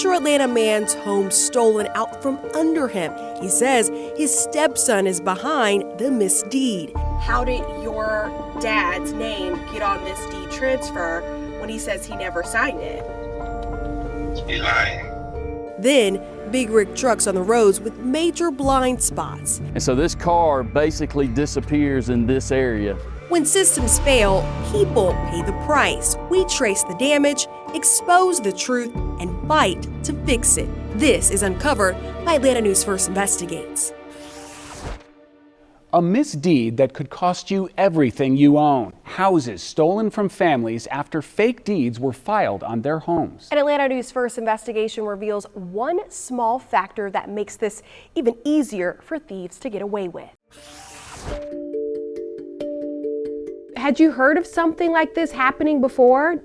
Metro Atlanta man's home stolen out from under him. He says his stepson is behind the misdeed. How did your dad's name get on this deed transfer when he says he never signed it? He's lying. Then, big rig trucks on the roads with major blind spots. And so this car basically disappears in this area. When systems fail, people pay the price. We trace the damage, expose the truth, and fight to fix it. This is Uncovered by Atlanta News First Investigates. A misdeed that could cost you everything you own. Houses stolen from families after fake deeds were filed on their homes. An Atlanta News First investigation reveals one small factor that makes this even easier for thieves to get away with. Had you heard of something like this happening before?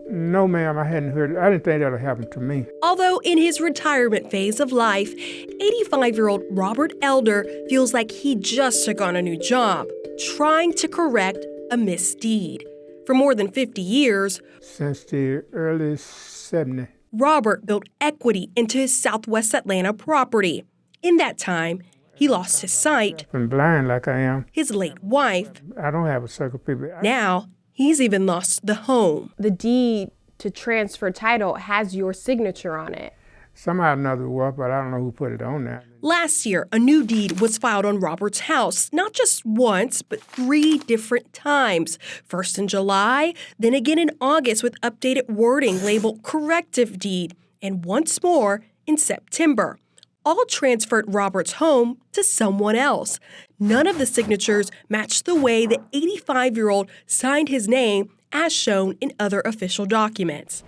No, ma'am, I hadn't heard. I didn't think that would happen to me. Although in his retirement phase of life, 85-year-old Robert Elder feels like he just took on a new job, trying to correct a misdeed. For more than 50 years, Since the early 70s. Robert built equity into his Southwest Atlanta property. In that time, he lost his sight, I'm blind like I am. his late wife. I don't have a circle people. Now, he's even lost the home. The deed to transfer title has your signature on it. Somehow or another it was, but I don't know who put it on there. Last year, a new deed was filed on Robert's house, not just once, but 3 different times. First in July, then again in August with updated wording labeled corrective deed, and once more in September. All transferred Robert's home to someone else. None of the signatures matched the way the 85-year-old signed his name as shown in other official documents.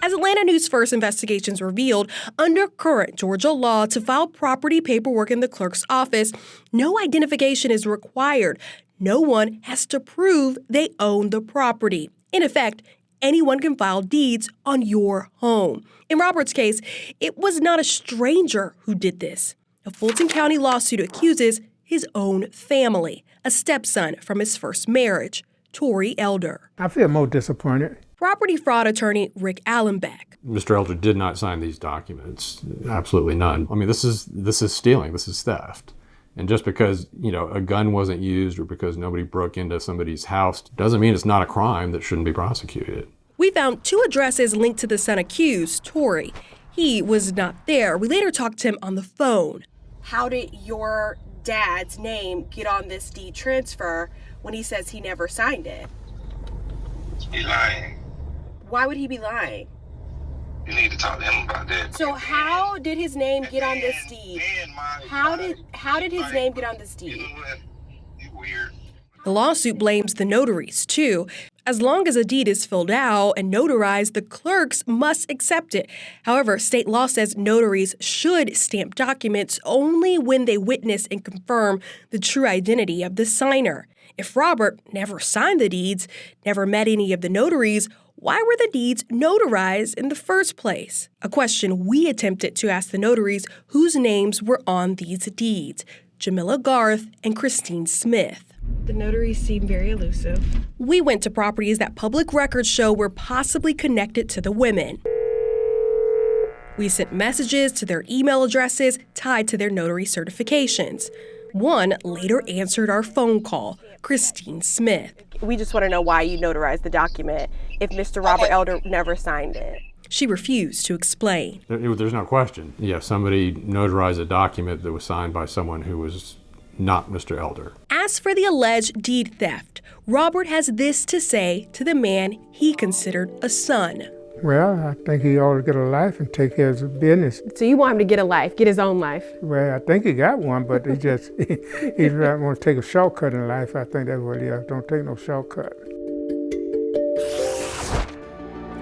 As Atlanta News First Investigations revealed, under current Georgia law, to file property paperwork in the clerk's office, no identification is required. No one has to prove they own the property. In effect, anyone can file deeds on your home. In Robert's case, it was not a stranger who did this. A Fulton County lawsuit accuses his own family, a stepson from his first marriage, Tory Elder. I feel more disappointed. Property fraud attorney Rick Allenbeck. Mr. Elder did not sign these documents. Absolutely none. I mean, this is stealing. This is theft. And just because, a gun wasn't used or because nobody broke into somebody's house doesn't mean it's not a crime that shouldn't be prosecuted. We found 2 addresses linked to the son accused, Tory. He was not there. We later talked to him on the phone. How did your dad's name get on this deed transfer when he says he never signed it? He's lying. Why would he be lying? You need to talk to him about that. So how did his name get on this deed? How did his name get on this deed? You weird. The lawsuit blames the notaries, too. As long as a deed is filled out and notarized, the clerks must accept it. However, state law says notaries should stamp documents only when they witness and confirm the true identity of the signer. If Robert never signed the deeds, never met any of the notaries, why were the deeds notarized in the first place? A question we attempted to ask the notaries whose names were on these deeds, Jamila Garth and Christine Smith. The notaries seem very elusive. We went to properties that public records show were possibly connected to the women. We sent messages to their email addresses tied to their notary certifications. One later answered our phone call, Christine Smith. We just want to know why you notarized the document if Mr. Robert Elder never signed it. She refused to explain. There's no question. Yeah, somebody notarized a document that was signed by someone who was not Mr. Elder. As for the alleged deed theft, Robert has this to say to the man he considered a son. Well, I think he ought to get a life and take care of his business. So you want him to get a life, get his own life? Well, I think he got one, but he just, he don't want to take a shortcut in life. I think that's what he is. Don't take no shortcut.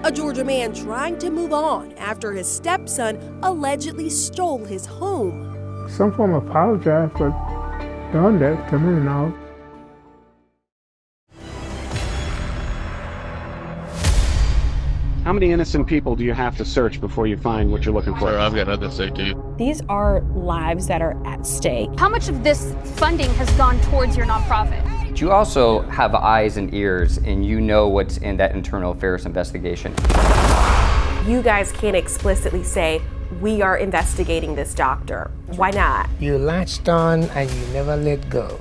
A Georgia man trying to move on after his stepson allegedly stole his home. Some form of apologize for doing that to me now. How many innocent people do you have to search before you find what you're looking for? Sir, I've got nothing to say to you. These are lives that are at stake. How much of this funding has gone towards your nonprofit? But you also have eyes and ears, and you know what's in that internal affairs investigation. You guys can't explicitly say, we are investigating this doctor. Why not? You latched on and you never let go.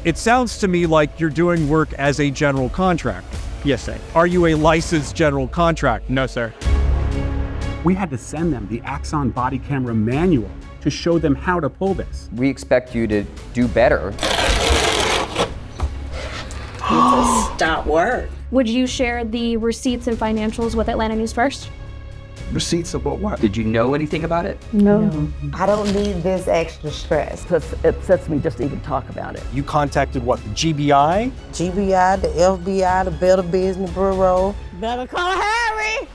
It sounds to me like you're doing work as a general contractor. Yes, sir. Are you a licensed general contractor? No, sir. We had to send them the Axon body camera manual to show them how to pull this. We expect you to do better. Stop work. Would you share the receipts and financials with Atlanta News First? Receipts about what? Did you know anything about it? No. I don't need this extra stress. It upsets me just to even talk about it. You contacted what, the GBI? GBI, the FBI, the Better Business Bureau. Better call Harry!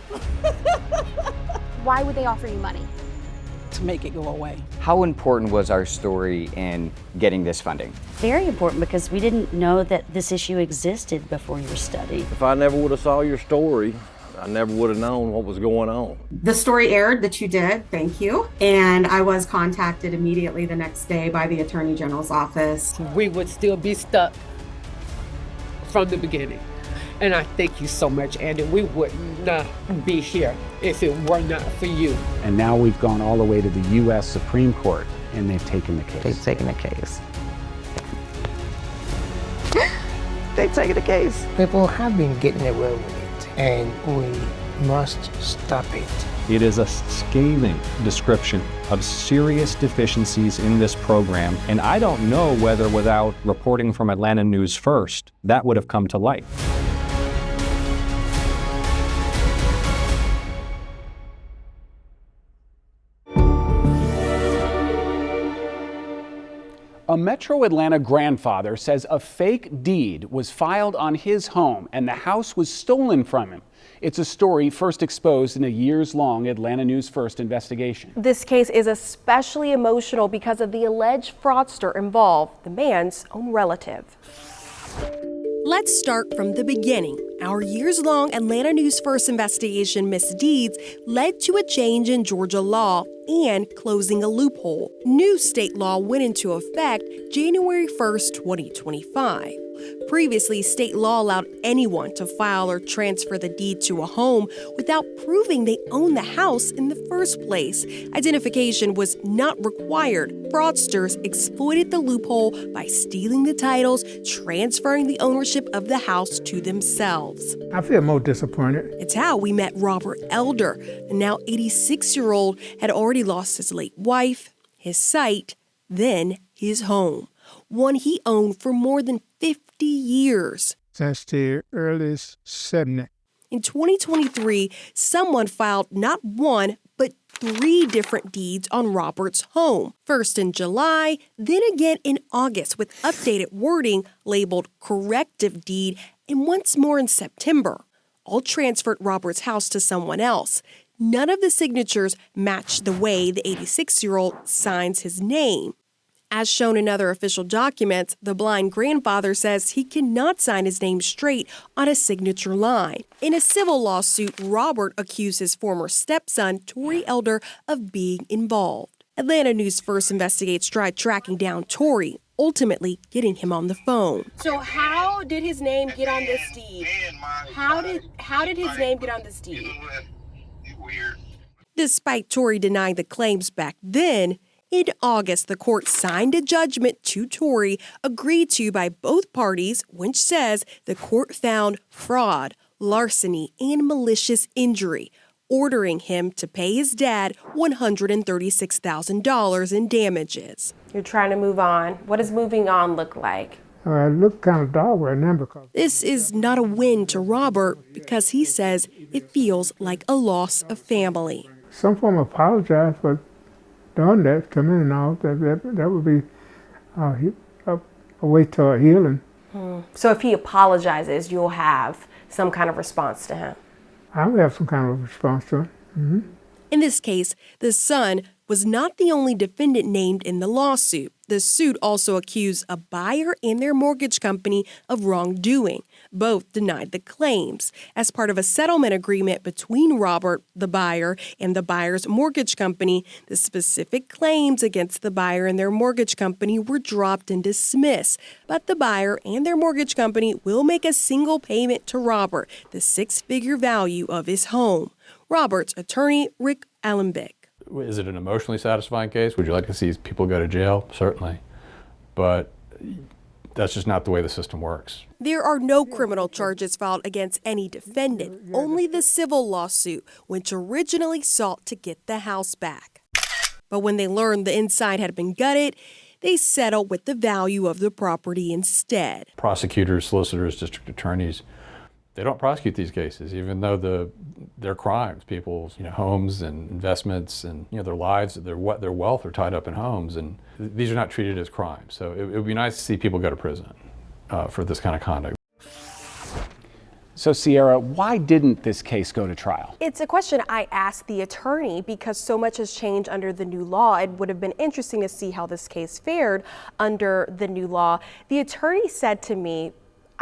Why would they offer you money? To make it go away. How important was our story in getting this funding? Very important, because we didn't know that this issue existed before your study. If I never would have saw your story, I never would have known what was going on. The story aired that you did, thank you. And I was contacted immediately the next day by the Attorney General's office. We would still be stuck from the beginning. And I thank you so much, Andy. We would not be here if it were not for you. And now we've gone all the way to the U.S. Supreme Court, and they've taken the case. They've taken the case. They've taken the case. People have been getting away with it, and we must stop it. It is a scathing description of serious deficiencies in this program, and I don't know whether without reporting from Atlanta News First, that would have come to light. A Metro Atlanta grandfather says a fake deed was filed on his home and the house was stolen from him. It's a story first exposed in a years-long Atlanta News First investigation. This case is especially emotional because of the alleged fraudster involved, the man's own relative. Let's start from the beginning. Our years-long Atlanta News First investigation misdeeds led to a change in Georgia law and closing a loophole. New state law went into effect January 1st, 2025. Previously, state law allowed anyone to file or transfer the deed to a home without proving they owned the house in the first place. Identification was not required. Fraudsters exploited the loophole by stealing the titles, transferring the ownership of the house to themselves. I feel more disappointed. It's how we met Robert Elder. The now 86-year-old had already lost his late wife, his sight, then his home, one he owned for more than 50 years. Since the early 70s. In 2023, someone filed not one, but 3 different deeds on Robert's home. First in July, then again in August with updated wording labeled corrective deed, and once more in September. All transferred Robert's house to someone else. None of the signatures match the way the 86-year-old signs his name. As shown in other official documents, the blind grandfather says he cannot sign his name straight on a signature line. In a civil lawsuit, Robert accused his former stepson, Tory Elder, of being involved. Atlanta News First investigates tried tracking down Tory, ultimately getting him on the phone. So how did his name get on this deed? How did his name get on this deed? Despite Tory denying the claims back then, in August, the court signed a judgment to Tory, agreed to by both parties, which says the court found fraud, larceny, and malicious injury, ordering him to pay his dad $136,000 in damages. You're trying to move on. What does moving on look like? It looked kind of dark right now because this is not a win to Robert because he says it feels like a loss of family. Some form of apologize for doing that to me and all. That would be a way toward healing. So if he apologizes, you'll have some kind of response to him? I would have some kind of response to it. Mm-hmm. In this case, the son was not the only defendant named in the lawsuit. The suit also accused a buyer and their mortgage company of wrongdoing. Both denied the claims. As part of a settlement agreement between Robert, the buyer, and the buyer's mortgage company, the specific claims against the buyer and their mortgage company were dropped and dismissed. But the buyer and their mortgage company will make a single payment to Robert, the six-figure value of his home. Robert's attorney, Rick Allenbeck. Is it an emotionally satisfying case? Would you like to see people go to jail? Certainly. But that's just not the way the system works. There are no criminal charges filed against any defendant, only the civil lawsuit, which originally sought to get the house back. But when they learned the inside had been gutted, they settled with the value of the property instead. Prosecutors, solicitors, district attorneys, they don't prosecute these cases, even though they're crimes. People's homes and investments and their lives, their wealth are tied up in homes, and these are not treated as crimes. So it would be nice to see people go to prison for this kind of conduct. So Sierra, why didn't this case go to trial? It's a question I asked the attorney because so much has changed under the new law. It would have been interesting to see how this case fared under the new law. The attorney said to me,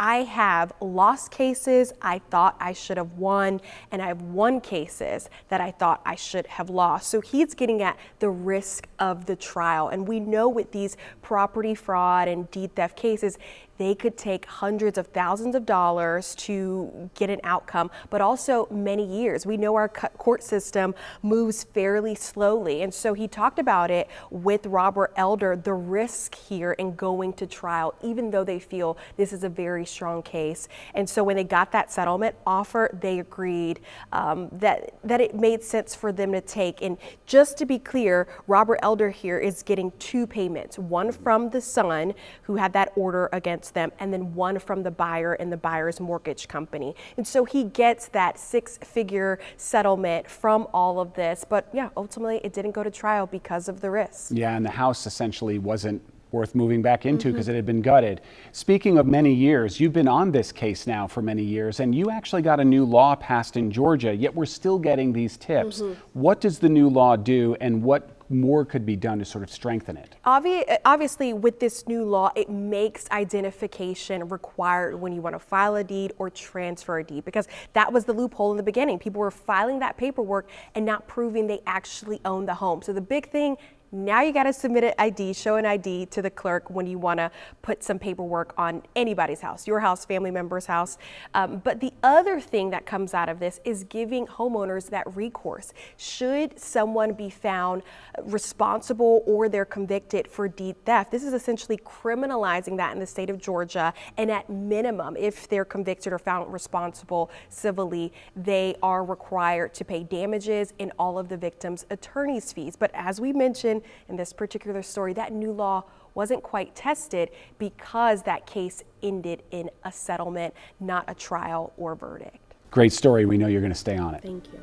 I have lost cases I thought I should have won, and I have won cases that I thought I should have lost. So he's getting at the risk of the trial. And we know with these property fraud and deed theft cases, they could take hundreds of thousands of dollars to get an outcome, but also many years. We know our court system moves fairly slowly. And so he talked about it with Robert Elder, the risk here in going to trial, even though they feel this is a very strong case. And so when they got that settlement offer, they agreed that it made sense for them to take. And just to be clear, Robert Elder here is getting two payments, one from the son who had that order against them, and then one from the buyer and the buyer's mortgage company. And so he gets that six-figure settlement from all of this. But yeah, ultimately it didn't go to trial because of the risk. Yeah, and the house essentially wasn't worth moving back into because it had been gutted. Speaking of many years, you've been on this case now for many years, and you actually got a new law passed in Georgia, yet we're still getting these tips. What does the new law do, and what more could be done to sort of strengthen it? Obviously, with this new law, it makes identification required when you want to file a deed or transfer a deed, because that was the loophole in the beginning. People were filing that paperwork and not proving they actually own the home. So the big thing, now you got to submit an ID, show an ID to the clerk when you want to put some paperwork on anybody's house, your house, family member's house. But the other thing that comes out of this is giving homeowners that recourse. Should someone be found responsible or they're convicted for deed theft, this is essentially criminalizing that in the state of Georgia. And at minimum, if they're convicted or found responsible civilly, they are required to pay damages and all of the victims' attorney's fees. But as we mentioned, in this particular story, that new law wasn't quite tested because that case ended in a settlement, not a trial or verdict. Great story. We know you're going to stay on it. Thank you.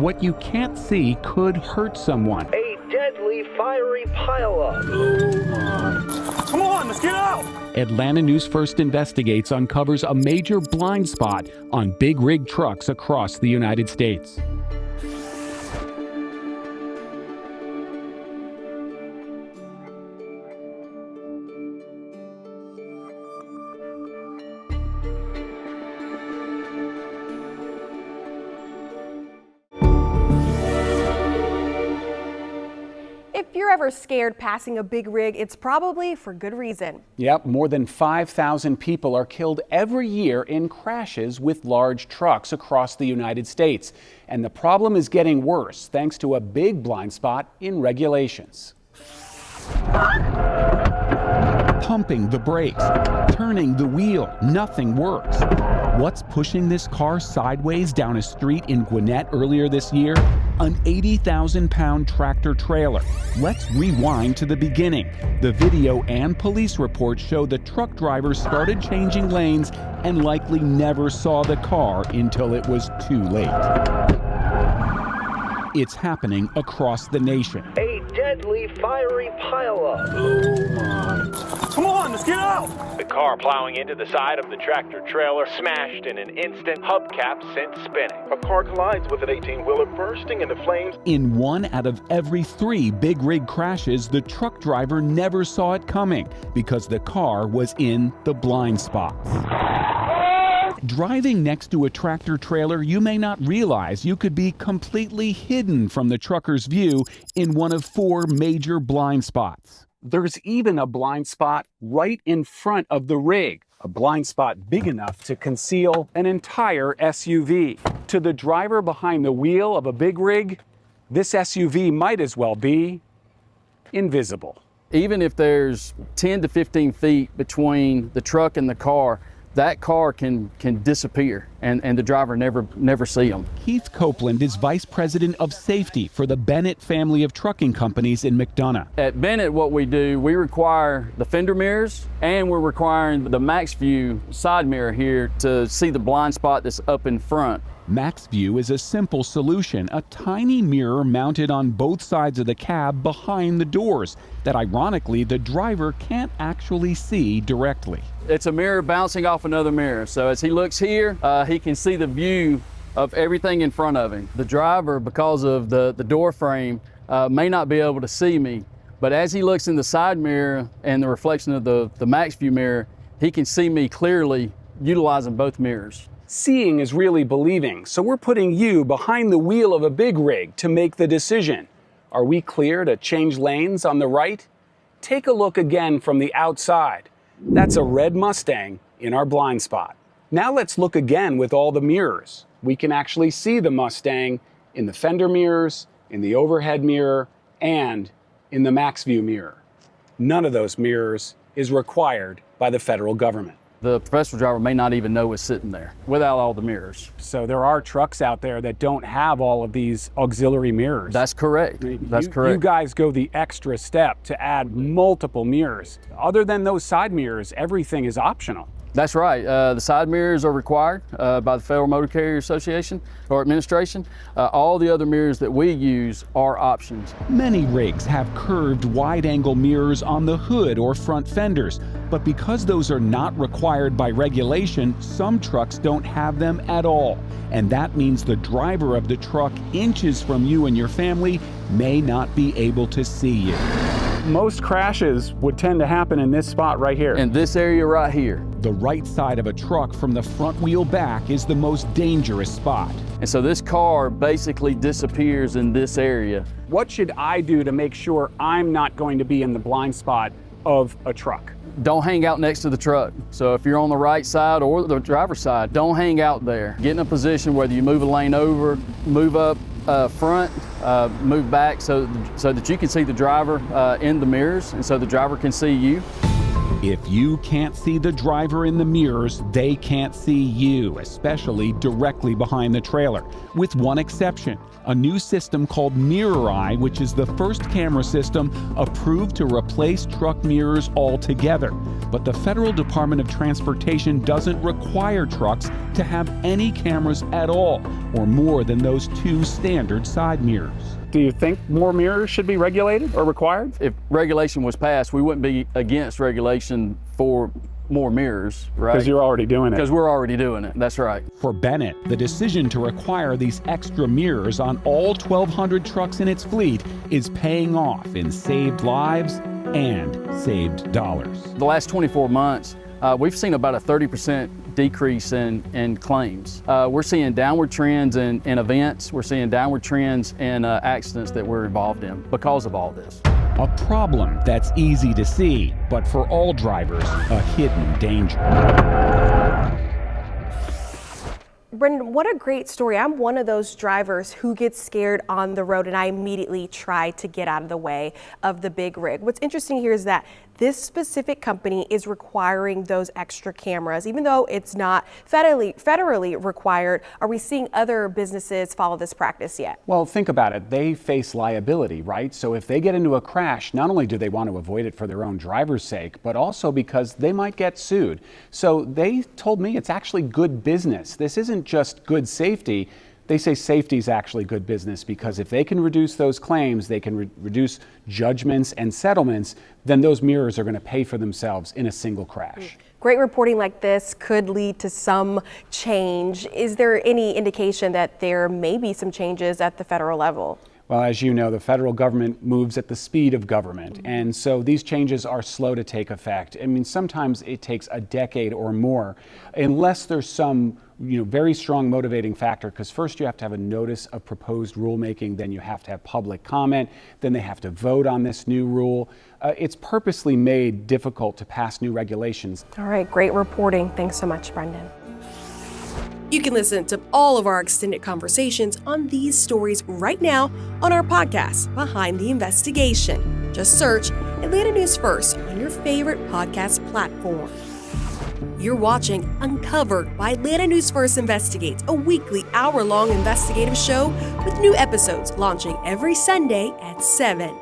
What you can't see could hurt someone. A deadly fiery pileup. Come on, let's get out! Atlanta News First Investigates uncovers a major blind spot on big rig trucks across the United States. If you're ever scared passing a big rig, it's probably for good reason. Yep, more than 5,000 people are killed every year in crashes with large trucks across the United States. And the problem is getting worse thanks to a big blind spot in regulations. Pumping the brakes, turning the wheel, nothing works. What's pushing this car sideways down a street in Gwinnett earlier this year? An 80,000-pound tractor trailer. Let's rewind to the beginning. The video and police reports show the truck driver started changing lanes and likely never saw the car until it was too late. It's happening across the nation. A deadly fiery pileup. Come on, let's get out! The car plowing into the side of the tractor trailer smashed in an instant, hubcap sent spinning. A car collides with an 18-wheeler, bursting into flames. In 1 out of every 3 big rig crashes, the truck driver never saw it coming because the car was in the blind spots. Driving next to a tractor trailer, you may not realize you could be completely hidden from the trucker's view in one of 4 major blind spots. There's even a blind spot right in front of the rig, a blind spot big enough to conceal an entire SUV. To the driver behind the wheel of a big rig, this SUV might as well be invisible. Even if there's 10 to 15 feet between the truck and the car, that car can disappear and the driver never see them. Keith Copeland is Vice President of Safety for the Bennett family of trucking companies in McDonough. At Bennett, what we do, we require the fender mirrors and we're requiring the max view side mirror here to see the blind spot that's up in front. Max View is a simple solution, a tiny mirror mounted on both sides of the cab behind the doors that ironically the driver can't actually see directly. It's a mirror bouncing off another mirror. So as he looks here, he can see the view of everything in front of him. The driver, because of the door frame, may not be able to see me, but as he looks in the side mirror and the reflection of the Max View mirror, he can see me clearly utilizing both mirrors. Seeing is really believing, so we're putting you behind the wheel of a big rig to make the decision. Are we clear to change lanes on the right? Take a look again from the outside. That's a red Mustang in our blind spot. Now let's look again with all the mirrors. We can actually see the Mustang in the fender mirrors, in the overhead mirror, and in the Max View mirror. None of those mirrors is required by the federal government. The professional driver may not even know it's sitting there without all the mirrors. So there are trucks out there that don't have all of these auxiliary mirrors. That's correct. That's correct. You guys go the extra step to add multiple mirrors. Other than those side mirrors, everything is optional. That's right. The side mirrors are required by the Federal Motor Carrier Association or Administration. All the other mirrors that we use are options. Many rigs have curved wide-angle mirrors on the hood or front fenders, but because those are not required by regulation, some trucks don't have them at all. And that means the driver of the truck inches from you and your family may not be able to see you. Most crashes would tend to happen in this spot right here. In this area right here. The right side of a truck from the front wheel back is the most dangerous spot. And so this car basically disappears in this area. What should I do to make sure I'm not going to be in the blind spot of a truck? Don't hang out next to the truck. So if you're on the right side or the driver's side, don't hang out there. Get in a position whether you move a lane over, move up front, move back so that you can see the driver in the mirrors and so the driver can see you. If you can't see the driver in the mirrors, they can't see you, especially directly behind the trailer, with one exception. A new system called Mirror Eye, which is the first camera system approved to replace truck mirrors altogether. But the Federal Department of Transportation doesn't require trucks to have any cameras at all, or more than those 2 standard side mirrors. Do you think more mirrors should be regulated or required? If regulation was passed, we wouldn't be against regulation for more mirrors, right? Because you're already doing it. Because we're already doing it, that's right. For Bennett, the decision to require these extra mirrors on all 1,200 trucks in its fleet is paying off in saved lives and saved dollars. The last 24 months, we've seen about a 30% decrease in claims. We're seeing downward trends in events. We're seeing downward trends in accidents that we're involved in because of all this. A problem that's easy to see, but for all drivers, a hidden danger. Brendan, what a great story. I'm one of those drivers who gets scared on the road and I immediately try to get out of the way of the big rig. What's interesting here is that this specific company is requiring those extra cameras, even though it's not federally required. Are we seeing other businesses follow this practice yet? Well, think about it. They face liability, right? So if they get into a crash, not only do they want to avoid it for their own driver's sake, but also because they might get sued. So they told me it's actually good business. This isn't just good safety. They say safety is actually good business because if they can reduce those claims, they can reduce judgments and settlements, then those mirrors are going to pay for themselves in a single crash. Great reporting like this could lead to some change. Is there any indication that there may be some changes at the federal level? Well, as you know, the federal government moves at the speed of government, and so these changes are slow to take effect. I mean, sometimes it takes a decade or more, unless there's some very strong motivating factor, because first you have to have a notice of proposed rulemaking, then you have to have public comment, then they have to vote on this new rule. It's purposely made difficult to pass new regulations. All right, great reporting. Thanks so much, Brendan. You can listen to all of our extended conversations on these stories right now on our podcast, Behind the Investigation. Just search Atlanta News First on your favorite podcast platform. You're watching Uncovered by Atlanta News First Investigates, a weekly hour-long investigative show with new episodes launching every Sunday at 7.